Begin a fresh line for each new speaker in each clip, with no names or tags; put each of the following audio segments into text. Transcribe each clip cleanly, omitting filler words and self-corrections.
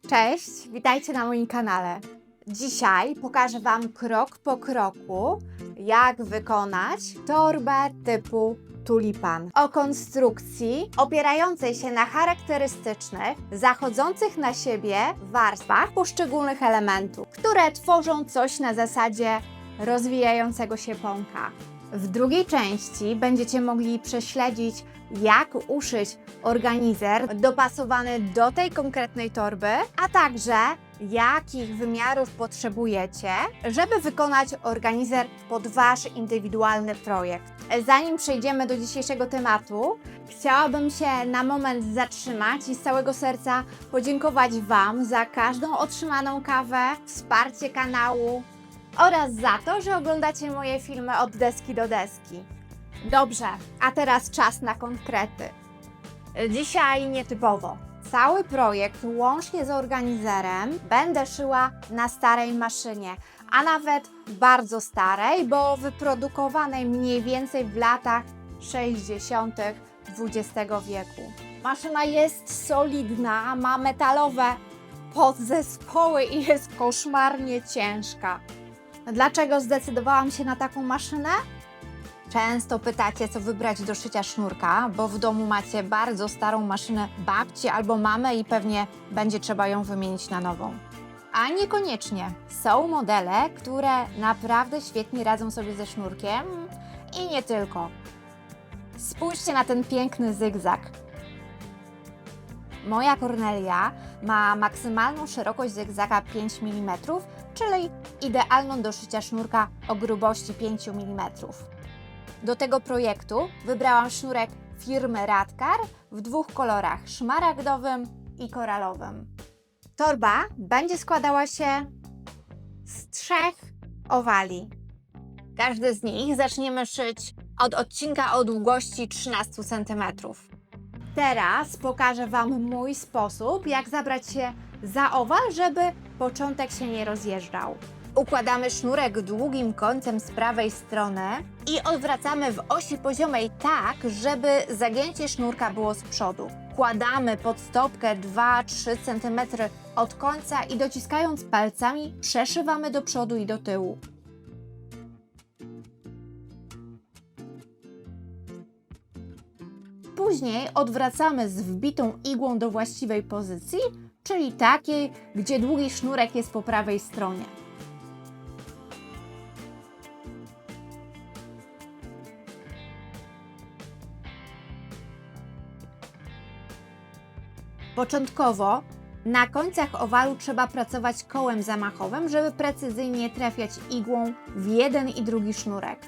Cześć, witajcie na moim kanale. Dzisiaj pokażę Wam krok po kroku, jak wykonać torbę typu tulipan o konstrukcji opierającej się na charakterystycznych, zachodzących na siebie warstwach poszczególnych elementów, które tworzą coś na zasadzie rozwijającego się pąka. W drugiej części będziecie mogli prześledzić, jak uszyć organizer dopasowany do tej konkretnej torby, a także jakich wymiarów potrzebujecie, żeby wykonać organizer pod Wasz indywidualny projekt. Zanim przejdziemy do dzisiejszego tematu, chciałabym się na moment zatrzymać i z całego serca podziękować Wam za każdą otrzymaną kawę, wsparcie kanału oraz za to, że oglądacie moje filmy od deski do deski. Dobrze, a teraz czas na konkrety. Dzisiaj nietypowo. Cały projekt łącznie z organizerem będę szyła na starej maszynie, a nawet bardzo starej, bo wyprodukowanej mniej więcej w latach 60. XX wieku. Maszyna jest solidna, ma metalowe podzespoły i jest koszmarnie ciężka. Dlaczego zdecydowałam się na taką maszynę? Często pytacie, co wybrać do szycia sznurka, bo w domu macie bardzo starą maszynę babci albo mamy i pewnie będzie trzeba ją wymienić na nową. A niekoniecznie. Są modele, które naprawdę świetnie radzą sobie ze sznurkiem i nie tylko. Spójrzcie na ten piękny zygzak. Moja Cornelia ma maksymalną szerokość zygzaka 5 mm, czyli idealną do szycia sznurka o grubości 5 mm. Do tego projektu wybrałam sznurek firmy Radkar w dwóch kolorach, szmaragdowym i koralowym. Torba będzie składała się z 3 owali. Każdy z nich zaczniemy szyć od odcinka o długości 13 cm. Teraz pokażę Wam mój sposób, jak zabrać się za owal, żeby początek się nie rozjeżdżał. Układamy sznurek długim końcem z prawej strony i odwracamy w osi poziomej tak, żeby zagięcie sznurka było z przodu. Kładamy pod stopkę 2-3 cm od końca i dociskając palcami przeszywamy do przodu i do tyłu. Później odwracamy z wbitą igłą do właściwej pozycji, czyli takiej, gdzie długi sznurek jest po prawej stronie. Początkowo na końcach owalu trzeba pracować kołem zamachowym, żeby precyzyjnie trafiać igłą w jeden i drugi sznurek.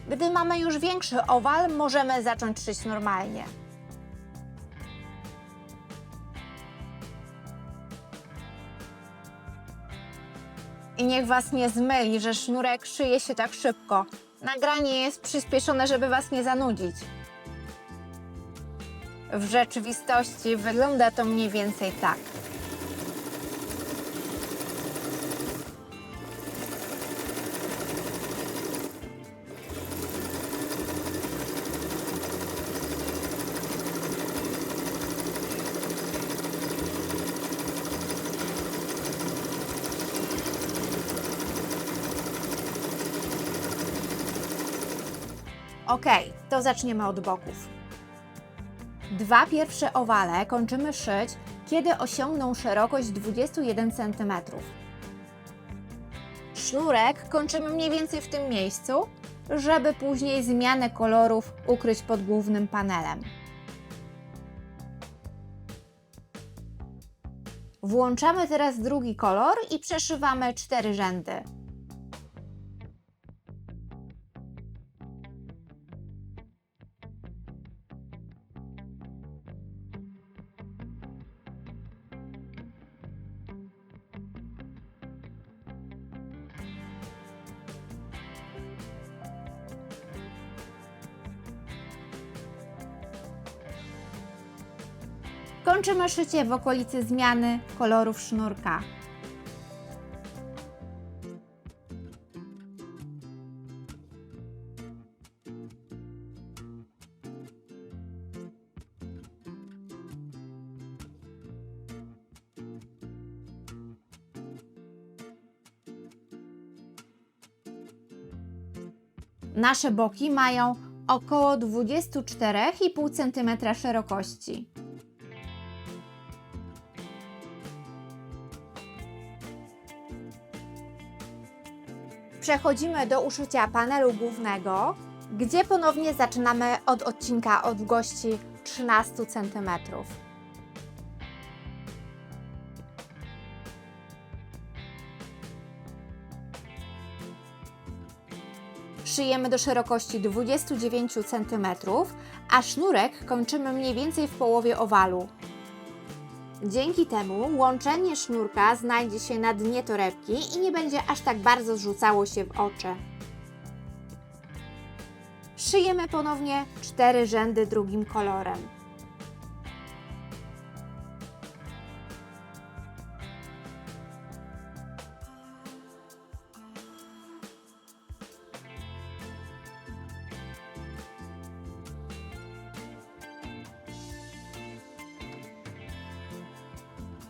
Gdy mamy już większy owal, możemy zacząć szyć normalnie. I niech Was nie zmyli, że sznurek szyje się tak szybko. Nagranie jest przyspieszone, żeby Was nie zanudzić. W rzeczywistości wygląda to mniej więcej tak. Ok, to zaczniemy od boków. 2 pierwsze owale kończymy szyć, kiedy osiągną szerokość 21 cm. Sznurek kończymy mniej więcej w tym miejscu, żeby później zmianę kolorów ukryć pod głównym panelem. Włączamy teraz drugi kolor i przeszywamy 4 rzędy. Kończymy szycie w okolicy zmiany kolorów sznurka. Nasze boki mają około 24,5 cm szerokości. Przechodzimy do uszycia panelu głównego, gdzie ponownie zaczynamy od odcinka o długości 13 cm. Szyjemy do szerokości 29 cm, a sznurek kończymy mniej więcej w połowie owalu. Dzięki temu łączenie sznurka znajdzie się na dnie torebki i nie będzie aż tak bardzo zrzucało się w oczy. Szyjemy ponownie 4 rzędy drugim kolorem.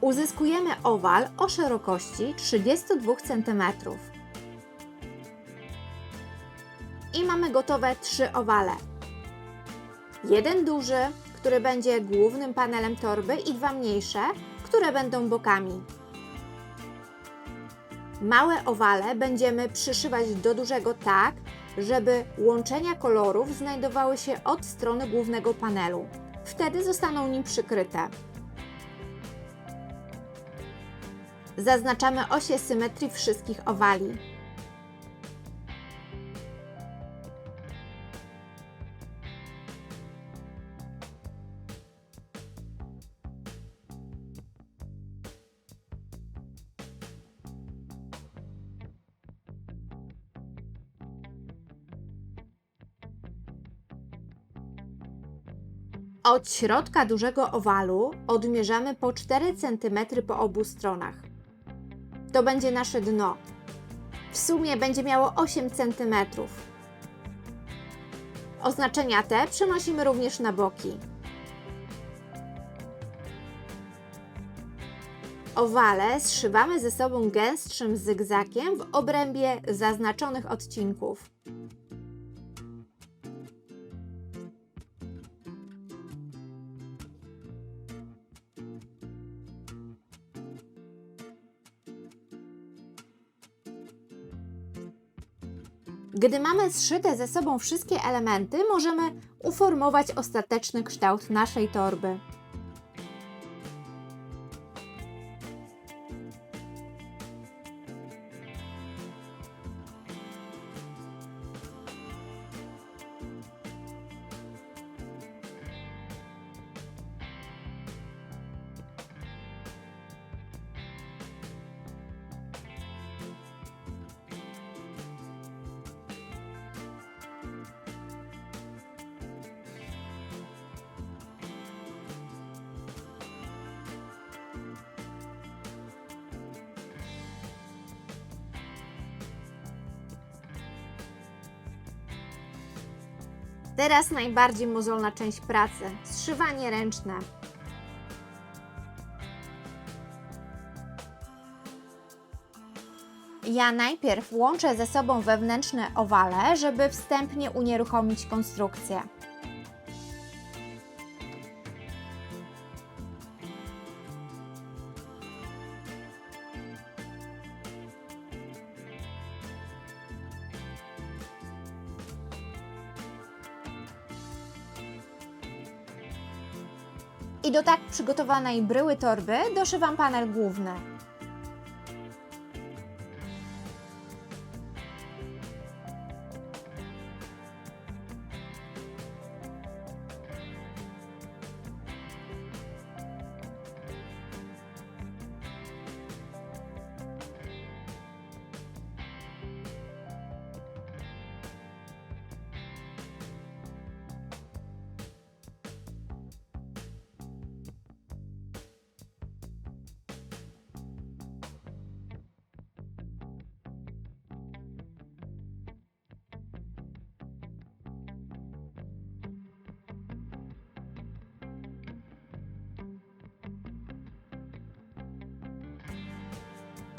Uzyskujemy owal o szerokości 32 cm. I mamy gotowe 3 owale. Jeden duży, który będzie głównym panelem torby, i 2 mniejsze, które będą bokami. Małe owale będziemy przyszywać do dużego tak, żeby łączenia kolorów znajdowały się od strony głównego panelu. Wtedy zostaną nim przykryte. Zaznaczamy osie symetrii wszystkich owali. Od środka dużego owalu odmierzamy po 4 cm po obu stronach. To będzie nasze dno. W sumie będzie miało 8 cm. Oznaczenia te przenosimy również na boki. Owale zszywamy ze sobą gęstszym zygzakiem w obrębie zaznaczonych odcinków. Gdy mamy zszyte ze sobą wszystkie elementy, możemy uformować ostateczny kształt naszej torby. Teraz najbardziej mozolna część pracy – zszywanie ręczne. Ja najpierw łączę ze sobą wewnętrzne owale, żeby wstępnie unieruchomić konstrukcję. I do tak przygotowanej bryły torby doszywam panel główny.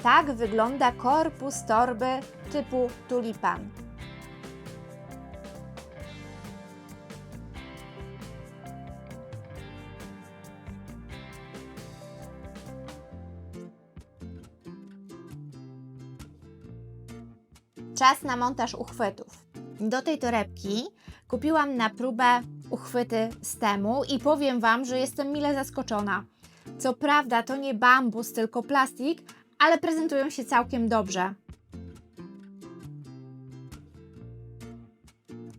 Tak wygląda korpus torby typu tulipan. Czas na montaż uchwytów. Do tej torebki kupiłam na próbę uchwyty z Temu i powiem Wam, że jestem mile zaskoczona. Co prawda to nie bambus, tylko plastik, ale prezentują się całkiem dobrze.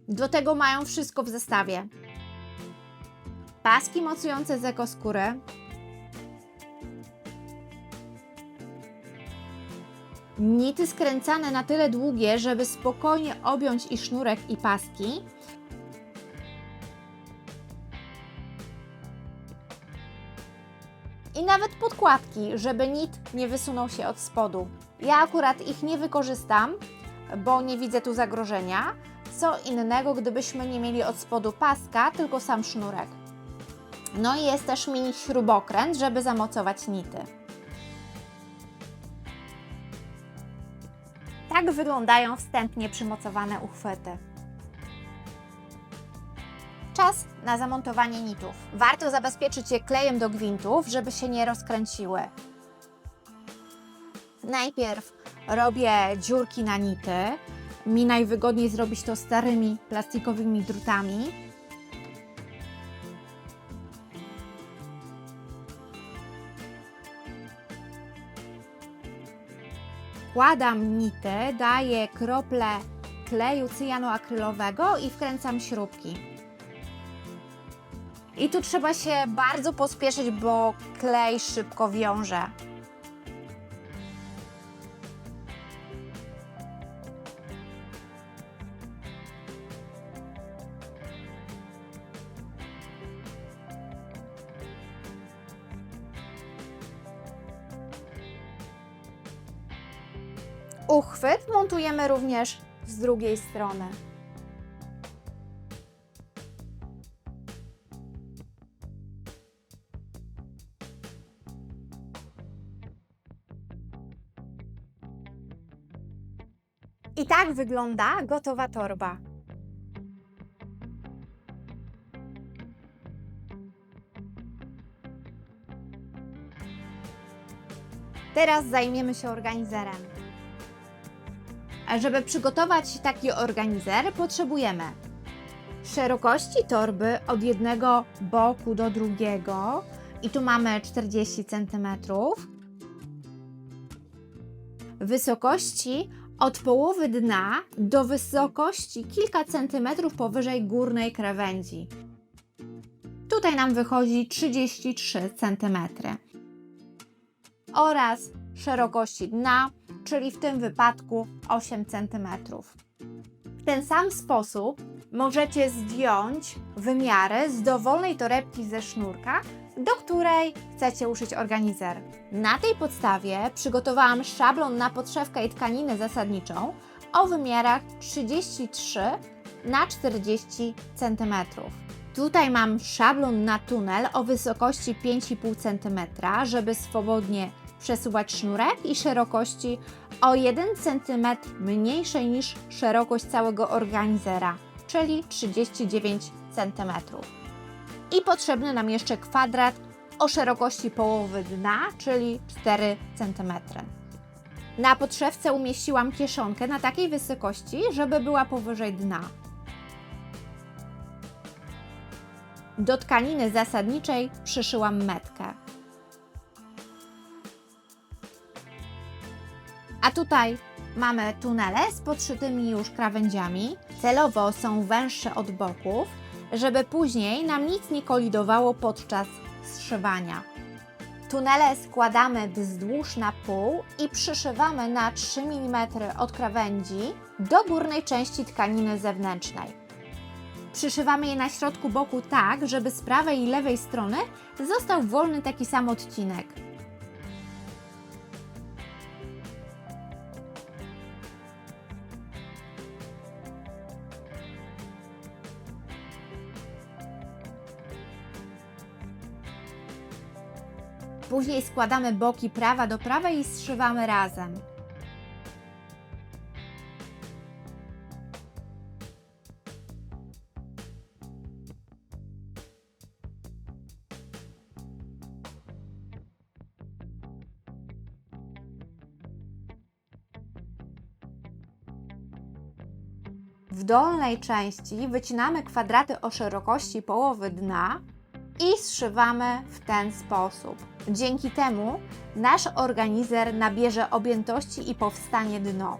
Do tego mają wszystko w zestawie. Paski mocujące z ekoskóry, nity skręcane na tyle długie, żeby spokojnie objąć i sznurek, i paski. I nawet podkładki, żeby nit nie wysunął się od spodu. Ja akurat ich nie wykorzystam, bo nie widzę tu zagrożenia. Co innego, gdybyśmy nie mieli od spodu paska, tylko sam sznurek. No i jest też mini śrubokręt, żeby zamocować nity. Tak wyglądają wstępnie przymocowane uchwyty. Czas na zamontowanie nitów. Warto zabezpieczyć je klejem do gwintów, żeby się nie rozkręciły. Najpierw robię dziurki na nity. Mi najwygodniej zrobić to starymi plastikowymi drutami. Wkładam nity, daję krople kleju cyjanoakrylowego i wkręcam śrubki. I tu trzeba się bardzo pospieszyć, bo klej szybko wiąże. Uchwyt montujemy również z drugiej strony. I tak wygląda gotowa torba. Teraz zajmiemy się organizerem. A żeby przygotować taki organizer, potrzebujemy szerokości torby od jednego boku do drugiego i tu mamy 40 cm, wysokości od połowy dna do wysokości kilka centymetrów powyżej górnej krawędzi. Tutaj nam wychodzi 33 cm. Oraz szerokości dna, czyli w tym wypadku 8 cm. W ten sam sposób możecie zdjąć wymiary z dowolnej torebki ze sznurka, do której chcecie uszyć organizer. Na tej podstawie przygotowałam szablon na podszewkę i tkaninę zasadniczą o wymiarach 33 na 40 cm. Tutaj mam szablon na tunel o wysokości 5,5 cm, żeby swobodnie przesuwać sznurek i szerokości o 1 cm mniejszej niż szerokość całego organizera, czyli 39 cm. I potrzebny nam jeszcze kwadrat o szerokości połowy dna, czyli 4 cm. Na podszewce umieściłam kieszonkę na takiej wysokości, żeby była powyżej dna. Do tkaniny zasadniczej przyszyłam metkę. A tutaj mamy tunele z podszytymi już krawędziami. Celowo są węższe od boków, żeby później nam nic nie kolidowało podczas zszywania. Tunele składamy wzdłuż na pół i przyszywamy na 3 mm od krawędzi do górnej części tkaniny zewnętrznej. Przyszywamy je na środku boku tak, żeby z prawej i lewej strony został wolny taki sam odcinek. Później składamy boki prawa do prawej i zszywamy razem. W dolnej części wycinamy kwadraty o szerokości połowy dna i zszywamy w ten sposób. Dzięki temu nasz organizer nabierze objętości i powstanie dno.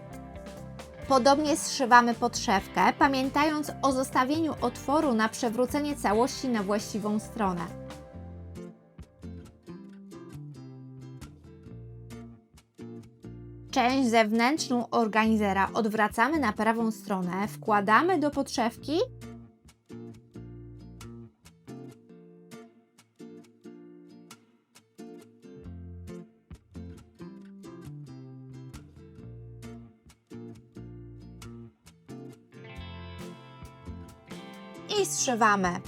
Podobnie zszywamy podszewkę, pamiętając o zostawieniu otworu na przewrócenie całości na właściwą stronę. Część zewnętrzną organizera odwracamy na prawą stronę, wkładamy do podszewki i zszywamy.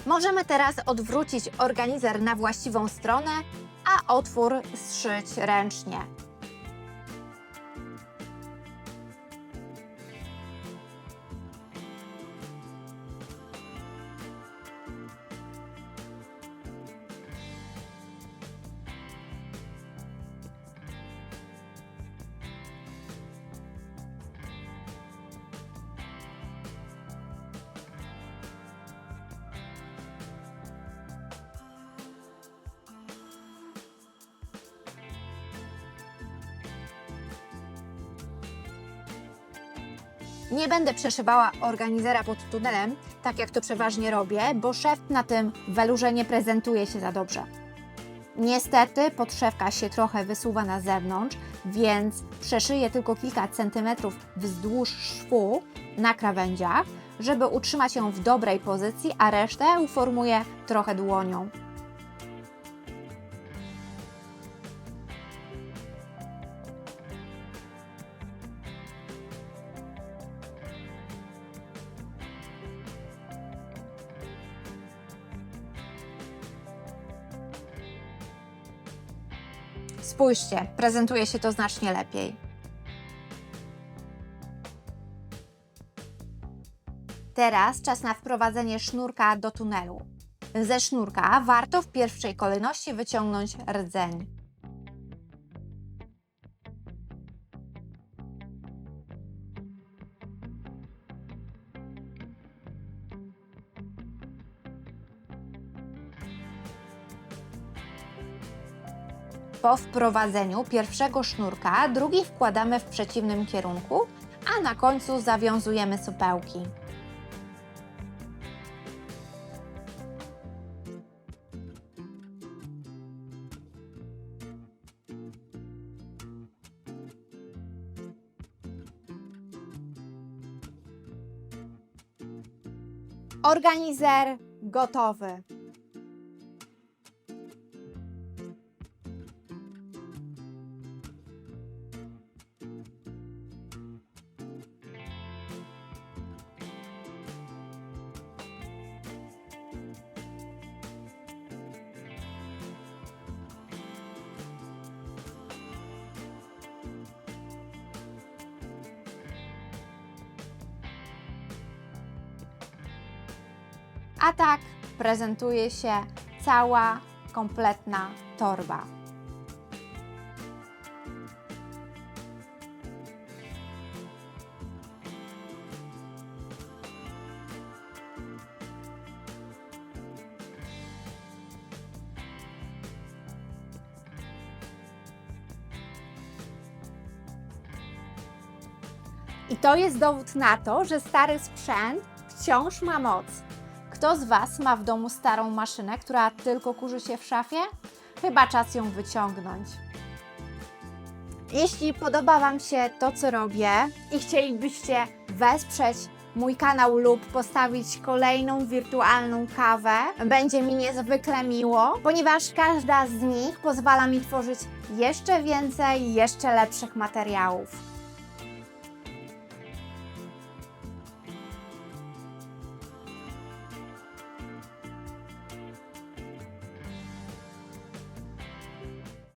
Możemy teraz odwrócić organizer na właściwą stronę, a otwór zszyć ręcznie. Nie będę przeszywała organizera pod tunelem, tak jak to przeważnie robię, bo szeft na tym welurze nie prezentuje się za dobrze. Niestety podszewka się trochę wysuwa na zewnątrz, więc przeszyję tylko kilka centymetrów wzdłuż szwu na krawędziach, żeby utrzymać ją w dobrej pozycji, a resztę uformuję trochę dłonią. Spójrzcie, prezentuje się to znacznie lepiej. Teraz czas na wprowadzenie sznurka do tunelu. Ze sznurka warto w pierwszej kolejności wyciągnąć rdzeń. Po wprowadzeniu pierwszego sznurka, drugi wkładamy w przeciwnym kierunku, a na końcu zawiązujemy supełki. Organizer gotowy. A tak prezentuje się cała, kompletna torba. I to jest dowód na to, że stary sprzęt wciąż ma moc. Kto z Was ma w domu starą maszynę, która tylko kurzy się w szafie? Chyba czas ją wyciągnąć. Jeśli podoba Wam się to, co robię i chcielibyście wesprzeć mój kanał lub postawić kolejną wirtualną kawę, będzie mi niezwykle miło, ponieważ każda z nich pozwala mi tworzyć jeszcze więcej, jeszcze lepszych materiałów.